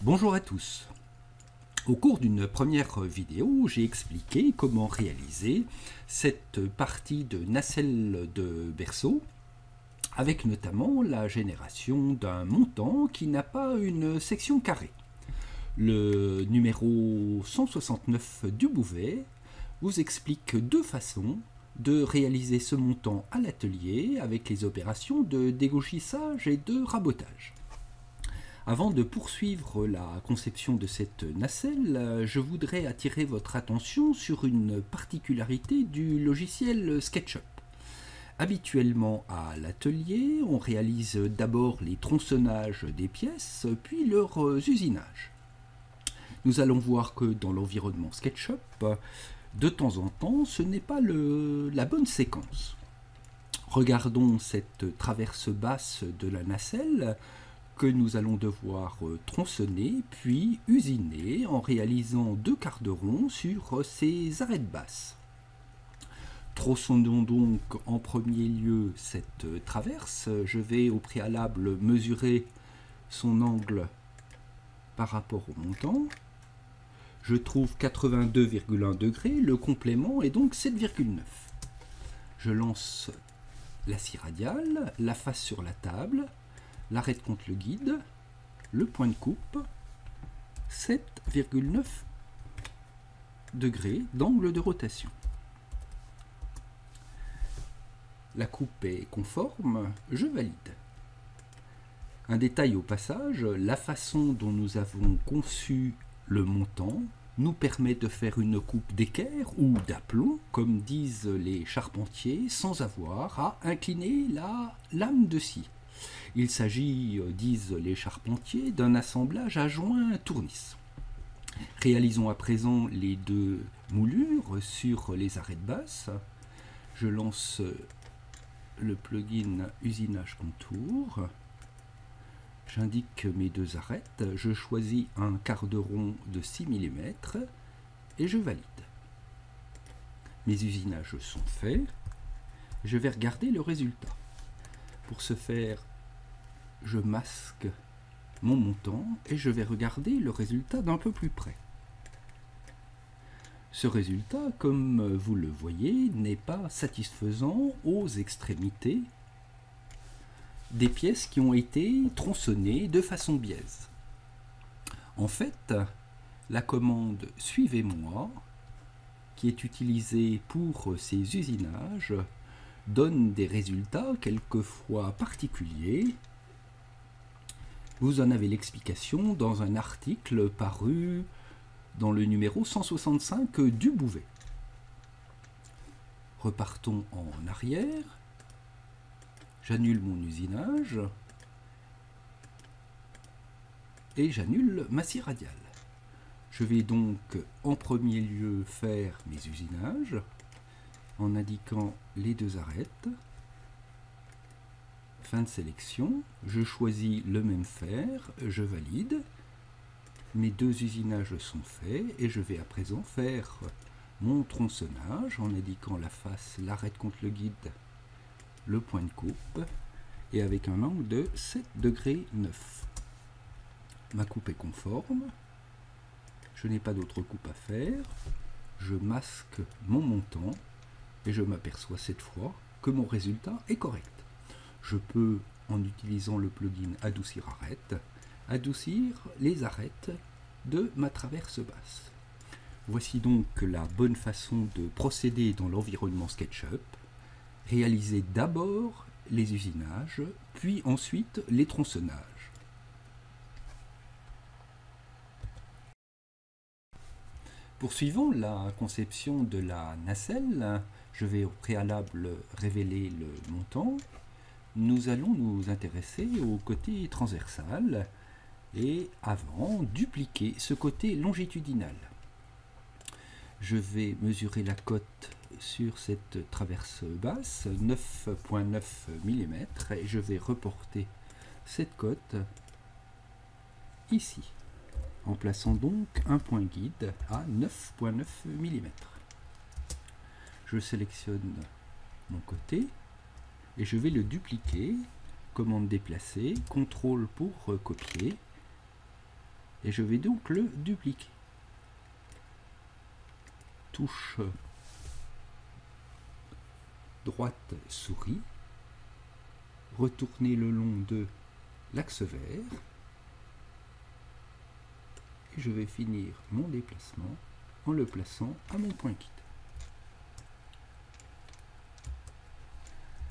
Bonjour à tous. Au cours d'une première vidéo, j'ai expliqué comment réaliser cette partie de nacelle de berceau, avec notamment la génération d'un montant qui n'a pas une section carrée. Le numéro 169 du Bouvet vous explique deux façons de réaliser ce montant à l'atelier avec les opérations de dégauchissage et de rabotage. Avant de poursuivre la conception de cette nacelle, je voudrais attirer votre attention sur une particularité du logiciel SketchUp. Habituellement à l'atelier, on réalise d'abord les tronçonnages des pièces, puis leur usinage. Nous allons voir que dans l'environnement SketchUp, de temps en temps, ce n'est pas la bonne séquence. Regardons cette traverse basse de la nacelle que nous allons devoir tronçonner puis usiner en réalisant deux quarts de rond sur ces arêtes basses. Tronçonnons donc en premier lieu cette traverse. Je vais au préalable mesurer son angle par rapport au montant. Je trouve 82,1 degrés, le complément est donc 7,9. Je lance la scie radiale, la face sur la table, l'arête contre le guide, le point de coupe, 7,9 degrés d'angle de rotation. La coupe est conforme, je valide. Un détail au passage, la façon dont nous avons conçu le montant nous permet de faire une coupe d'équerre ou d'aplomb, comme disent les charpentiers, sans avoir à incliner la lame de scie. Il s'agit, disent les charpentiers, d'un assemblage à joint tournis. Réalisons à présent les deux moulures sur les arêtes basses. Je lance le plugin Usinage Contour. J'indique mes deux arêtes. Je choisis un quart de rond de 6 mm et je valide. Mes usinages sont faits. Je vais regarder le résultat. Pour ce faire, je masque mon montant et je vais regarder le résultat d'un peu plus près. Ce résultat, comme vous le voyez, n'est pas satisfaisant aux extrémités des pièces qui ont été tronçonnées de façon biaise. En fait, la commande « Suivez-moi » qui est utilisée pour ces usinages donne des résultats quelquefois particuliers. Vous en avez l'explication dans un article paru dans le numéro 165 du Bouvet. Repartons en arrière. J'annule mon usinage et j'annule ma scie radiale. Je vais donc en premier lieu faire mes usinages en indiquant les deux arêtes. Fin de sélection, je choisis le même fer, je valide. Mes deux usinages sont faits et je vais à présent faire mon tronçonnage en indiquant la face, l'arête contre le guide, le point de coupe et avec un angle de 7,9 degrés. Ma coupe est conforme, je n'ai pas d'autre coupe à faire, je masque mon montant et je m'aperçois cette fois que mon résultat est correct. Je peux, en utilisant le plugin Adoucir arête, adoucir les arêtes de ma traverse basse. Voici donc la bonne façon de procéder dans l'environnement SketchUp. Réaliser d'abord les usinages, puis ensuite les tronçonnages. Poursuivons la conception de la nacelle. Je vais au préalable révéler le montant. Nous allons nous intéresser au côté transversal et avant dupliquer ce côté longitudinal. Je vais mesurer la cote sur cette traverse basse, 9,9 mm, et je vais reporter cette cote ici, en plaçant donc un point guide à 9,9 mm. Je sélectionne mon côté et je vais le dupliquer, commande déplacer, CTRL pour copier, et je vais donc le dupliquer. Touche droite souris, retourner le long de l'axe vert, et je vais finir mon déplacement en le plaçant à mon point guide.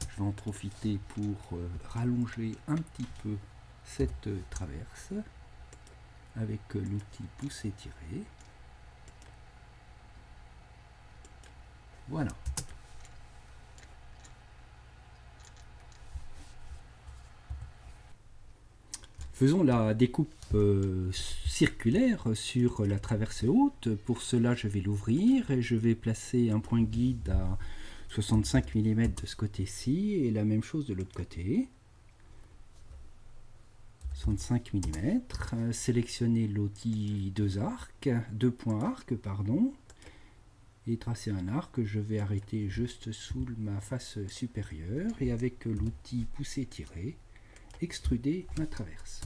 Je vais en profiter pour rallonger un petit peu cette traverse avec l'outil pousser-tirer. Voilà. Faisons la découpe circulaire sur la traverse haute. Pour cela, je vais l'ouvrir et je vais placer un point guide à 65 mm de ce côté-ci et la même chose de l'autre côté. 65 mm. Sélectionner l'outil deux points arc, pardon, et tracer un arc. Je vais arrêter juste sous ma face supérieure et avec l'outil pousser-tirer, extruder ma traverse.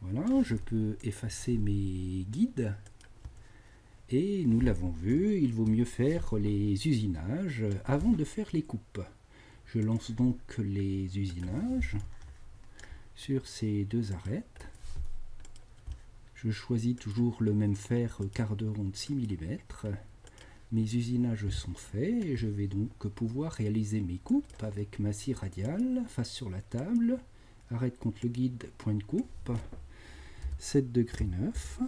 Voilà, je peux effacer mes guides et nous l'avons vu, il vaut mieux faire les usinages avant de faire les coupes. Je lance donc les usinages sur ces deux arêtes. Je choisis toujours le même fer quart de ronde 6 mm. Mes usinages sont faits et je vais donc pouvoir réaliser mes coupes avec ma scie radiale, face sur la table, arête contre le guide, point de coupe, 7 degrés 9.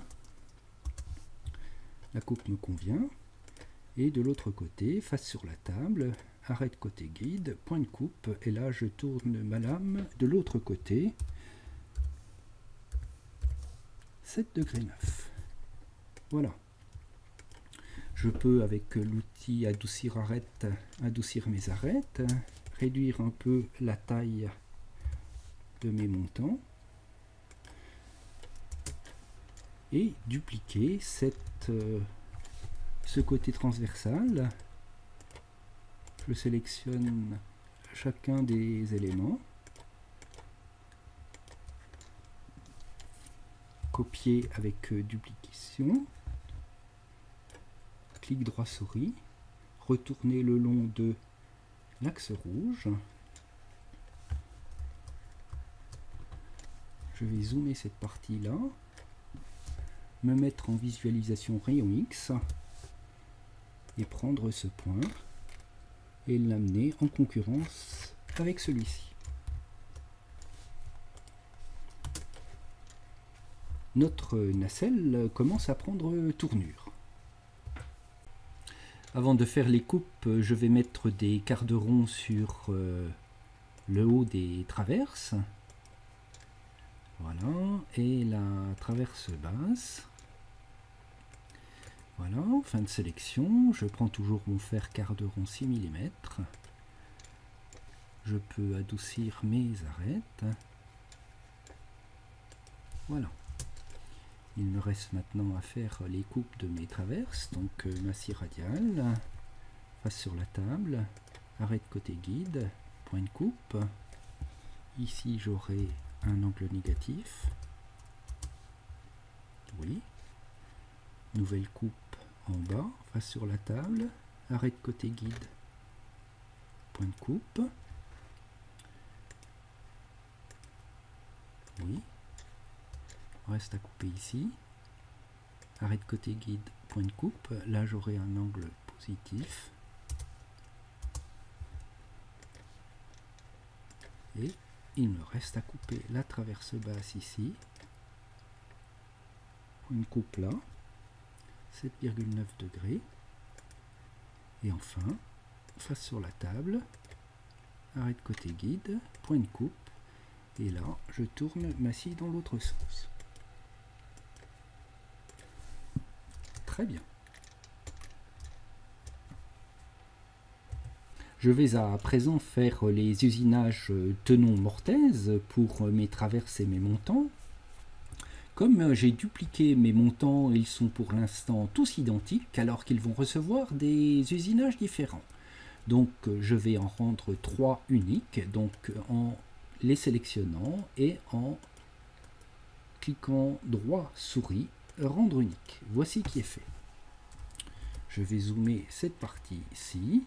La coupe me convient. Et de l'autre côté, face sur la table, arête côté guide, point de coupe, et là je tourne ma lame de l'autre côté, 7 degrés 9. Voilà. Je peux, avec l'outil adoucir arête, adoucir mes arêtes, réduire un peu la taille de mes montants et dupliquer ce côté transversal. Je sélectionne chacun des éléments, copier avec duplication, clic droit souris, retourner le long de l'axe rouge. Je vais zoomer cette partie là, me mettre en visualisation rayon X et prendre ce point et l'amener en concurrence avec celui-ci. Notre nacelle commence à prendre tournure. Avant de faire les coupes, je vais mettre des quarts de rond sur le haut des traverses. Voilà, et la traverse basse. Voilà, fin de sélection. Je prends toujours mon fer quart de rond 6 mm. Je peux adoucir mes arêtes. Voilà. Il me reste maintenant à faire les coupes de mes traverses. Donc ma scie radiale, face sur la table, arête côté guide, point de coupe. Ici j'aurai un angle négatif. Oui. Nouvelle coupe en bas, face sur la table, arête côté guide, point de coupe. Oui. Reste à couper ici. Arrête côté guide, point de coupe. Là j'aurai un angle positif. Et il me reste à couper la traverse basse ici. Point de coupe là. 7,9 degrés. Et enfin, face sur la table. Arrête côté guide, point de coupe. Et là, je tourne ma scie dans l'autre sens. Très bien. Je vais à présent faire les usinages tenon-mortaise pour mes traverses et mes montants. Comme j'ai dupliqué mes montants, ils sont pour l'instant tous identiques, alors qu'ils vont recevoir des usinages différents. Donc je vais en rendre 3 uniques, donc en les sélectionnant et en cliquant droit souris, rendre unique. Voici qui est fait. Je vais zoomer cette partie-ci,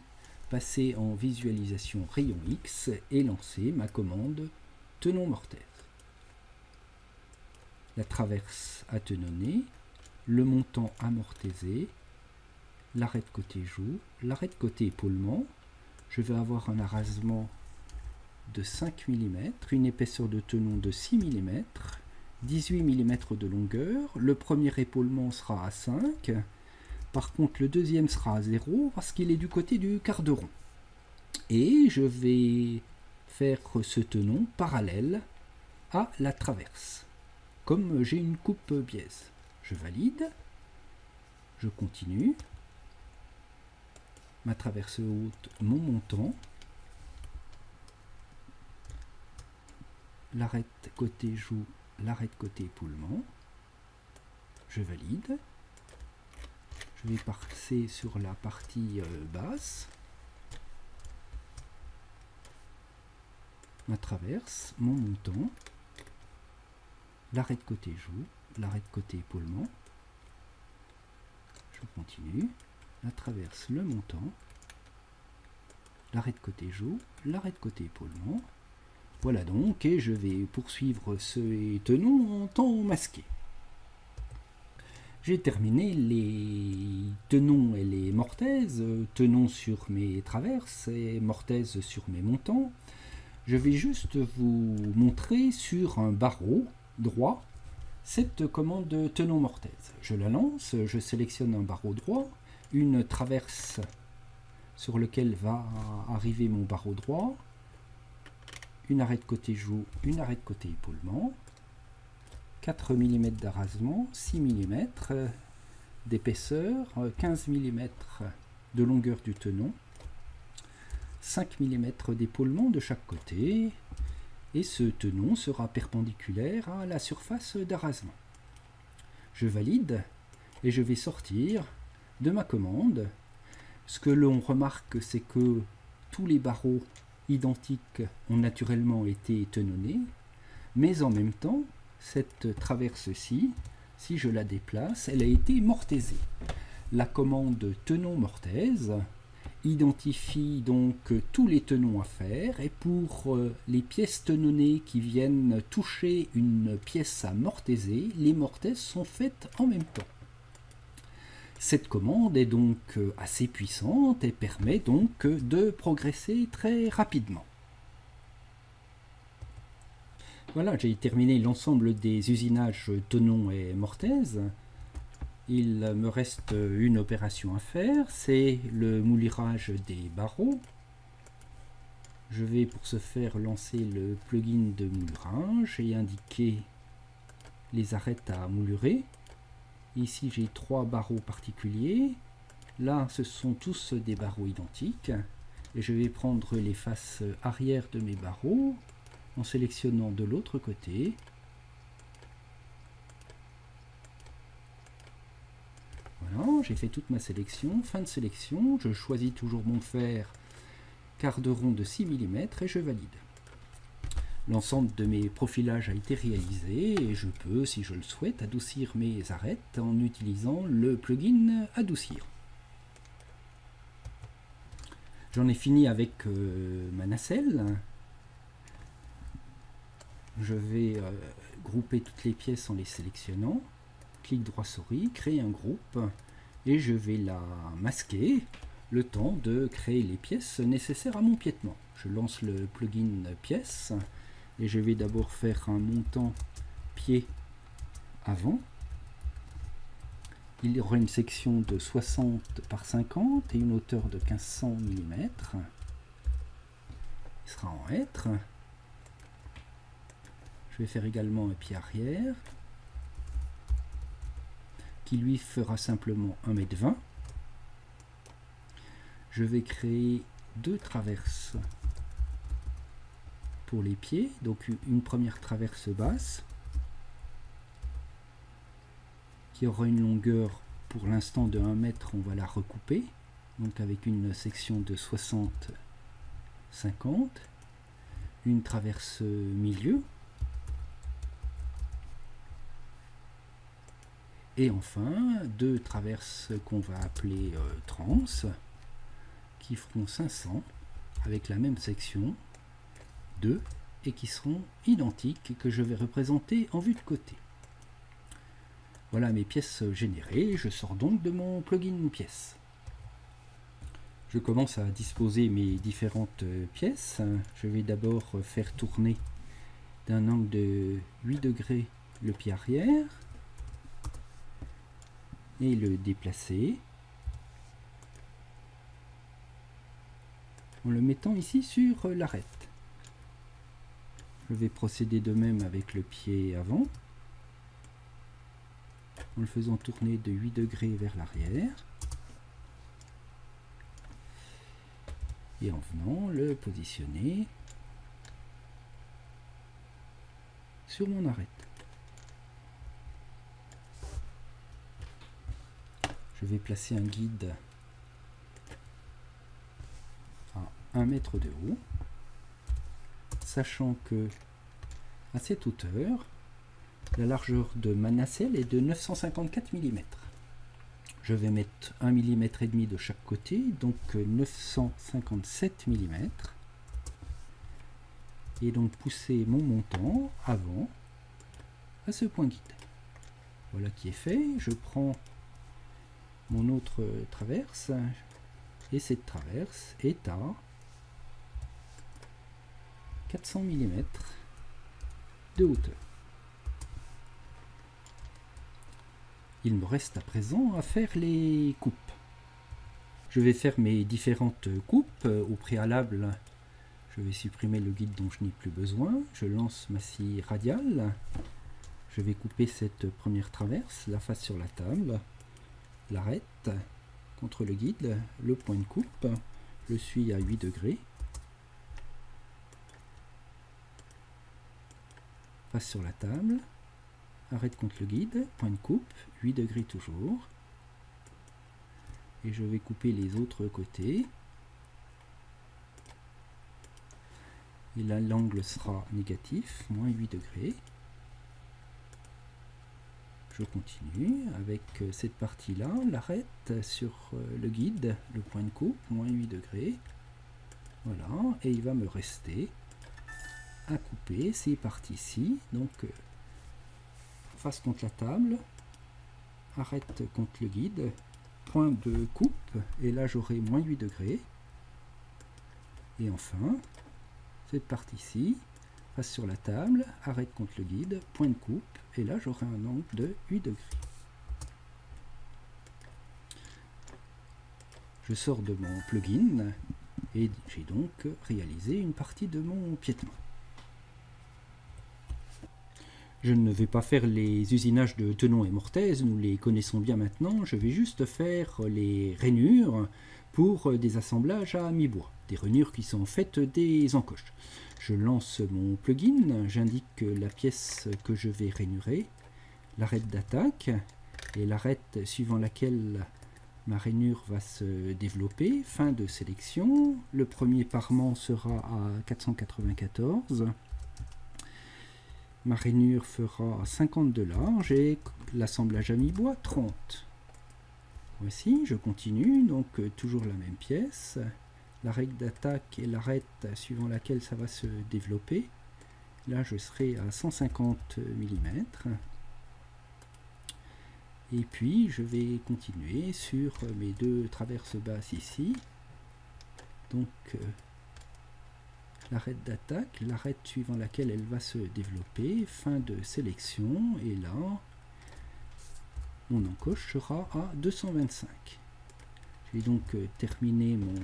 passer en visualisation rayon X et lancer ma commande tenon mortaise. La traverse à tenonner, le montant amortisé, l'arrêt de côté joue, l'arrêt de côté épaulement. Je vais avoir un arasement de 5 mm, une épaisseur de tenon de 6 mm, 18 mm de longueur. Le premier épaulement sera à 5. Par contre, le deuxième sera à 0 parce qu'il est du côté du quart de rond. Et je vais faire ce tenon parallèle à la traverse. Comme j'ai une coupe biaise, je valide, je continue. Ma traverse haute, mon montant. L'arrêt côté joue, l'arrêt de côté épaulement. Je valide. Je vais passer sur la partie basse. Ma traverse, mon montant. L'arrêt de côté joue, l'arrêt de côté épaulement. Je continue. La traverse, le montant. L'arrêt de côté joue, l'arrêt de côté épaulement. Voilà donc, et je vais poursuivre ce tenon en temps masqué. J'ai terminé les tenons et les mortaises, tenons sur mes traverses et mortaises sur mes montants. Je vais juste vous montrer sur un barreau droit cette commande tenon mortaise. Je la lance, je sélectionne un barreau droit, une traverse sur lequel va arriver mon barreau droit, une arrêt de côté joue, une arrêt de côté épaulement, 4 mm d'arasement, 6 mm d'épaisseur, 15 mm de longueur du tenon, 5 mm d'épaulement de chaque côté, et ce tenon sera perpendiculaire à la surface d'arasement. Je valide et je vais sortir de ma commande. Ce que l'on remarque, c'est que tous les barreaux identiques ont naturellement été tenonnés, mais en même temps, cette traverse-ci, si je la déplace, elle a été mortaisée. La commande tenon mortaise identifie donc tous les tenons à faire, et pour les pièces tenonnées qui viennent toucher une pièce à mortaiser, les mortaises sont faites en même temps. Cette commande est donc assez puissante et permet donc de progresser très rapidement. Voilà, j'ai terminé l'ensemble des usinages tenon et mortaise. Il me reste une opération à faire, c'est le moulurage des barreaux. Je vais pour ce faire lancer le plugin de moulurage et indiquer les arêtes à moulurer. Ici j'ai 3 barreaux particuliers. Là ce sont tous des barreaux identiques. Et je vais prendre les faces arrière de mes barreaux en sélectionnant de l'autre côté. Voilà, j'ai fait toute ma sélection. Fin de sélection, je choisis toujours mon fer quart de rond de 6 mm et je valide. L'ensemble de mes profilages a été réalisé et je peux, si je le souhaite, adoucir mes arêtes en utilisant le plugin Adoucir. J'en ai fini avec ma nacelle. Je vais grouper toutes les pièces en les sélectionnant. Clic droit souris, créer un groupe et je vais la masquer le temps de créer les pièces nécessaires à mon piétement. Je lance le plugin pièces et je vais d'abord faire un montant pied avant. Il y aura une section de 60 par 50 et une hauteur de 1500 mm. Il sera en hêtre. Je vais faire également un pied arrière qui lui fera simplement 1,20 m. Je vais créer 2 traverses pour les pieds, donc une première traverse basse qui aura une longueur pour l'instant de 1 m. On va la recouper donc avec une section de 60-50, une traverse milieu Et enfin, deux traverses qu'on va appeler trans, qui feront 500 avec la même section, 2, et qui seront identiques et que je vais représenter en vue de côté. Voilà mes pièces générées, je sors donc de mon plugin pièces. Je commence à disposer mes différentes pièces. Je vais d'abord faire tourner d'un angle de 8 degrés le pied arrière et le déplacer en le mettant ici sur l'arête. Je vais procéder de même avec le pied avant en le faisant tourner de 8 degrés vers l'arrière et en venant le positionner sur mon arête. Je vais placer un guide à 1 mètre de haut, sachant que à cette hauteur, la largeur de ma nacelle est de 954 mm. Je vais mettre 1 mm et demi de chaque côté, donc 957 mm. Et donc pousser mon montant avant à ce point guide. Voilà qui est fait. Je prends mon autre traverse et cette traverse est à 400 mm de hauteur. Il me reste à présent à faire les coupes. Je vais faire mes différentes coupes. Au préalable, je vais supprimer le guide dont je n'ai plus besoin. Je lance ma scie radiale. Je vais couper cette première traverse, la face sur la table, l'arête contre le guide, le point de coupe, je suis à 8 degrés. Face sur la table, arrête contre le guide, point de coupe, 8 degrés toujours. Et je vais couper les autres côtés. Et là, l'angle sera négatif, moins 8 degrés. Je continue avec cette partie-là, l'arête sur le guide, le point de coupe, moins 8 degrés. Voilà, et il va me rester à couper ces parties-ci. Donc, face contre la table, arête contre le guide, point de coupe, et là j'aurai moins 8 degrés. Et enfin, cette partie-ci, face sur la table, arête contre le guide, point de coupe, et là j'aurai un angle de 8 degrés. Je sors de mon plugin et j'ai donc réalisé une partie de mon piétement. Je ne vais pas faire les usinages de Tenon et Mortaise, nous les connaissons bien maintenant. Je vais juste faire les rainures pour des assemblages à mi-bois, des rainures qui sont faites des encoches. Je lance mon plugin, j'indique la pièce que je vais rainurer, l'arête d'attaque et l'arête suivant laquelle ma rainure va se développer. Fin de sélection. Le premier parement sera à 494. Ma rainure fera 50 de large et l'assemblage à mi-bois 30. Voici, je continue, donc toujours la même pièce. L'arête d'attaque et l'arête suivant laquelle ça va se développer. Là, je serai à 150 mm. Et puis, je vais continuer sur mes deux traverses basses ici. Donc, l'arête d'attaque, l'arête suivant laquelle elle va se développer, fin de sélection, et là, mon encoche sera à 225. J'ai donc terminé mon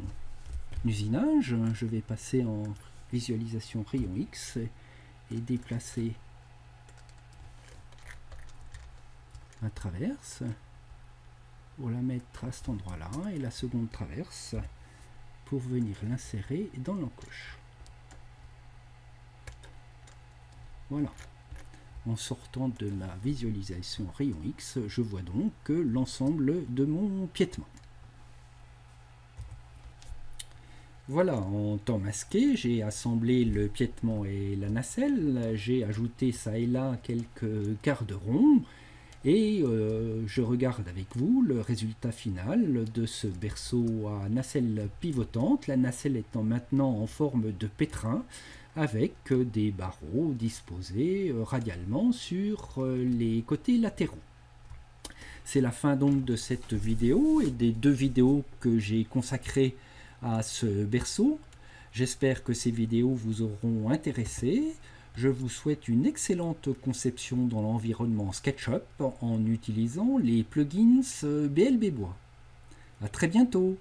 usinage. Je vais passer en visualisation rayon X et déplacer ma traverse pour la mettre à cet endroit-là, et la seconde traverse pour venir l'insérer dans l'encoche. Voilà. En sortant de ma visualisation rayon X, je vois donc l'ensemble de mon piétement. Voilà, en temps masqué, j'ai assemblé le piétement et la nacelle, j'ai ajouté ça et là quelques garde-ronds, Et je regarde avec vous le résultat final de ce berceau à nacelle pivotante, la nacelle étant maintenant en forme de pétrin, avec des barreaux disposés radialement sur les côtés latéraux. C'est la fin donc de cette vidéo et des 2 vidéos que j'ai consacrées à ce berceau. J'espère que ces vidéos vous auront intéressé. Je vous souhaite une excellente conception dans l'environnement SketchUp en utilisant les plugins BLB Bois. À très bientôt!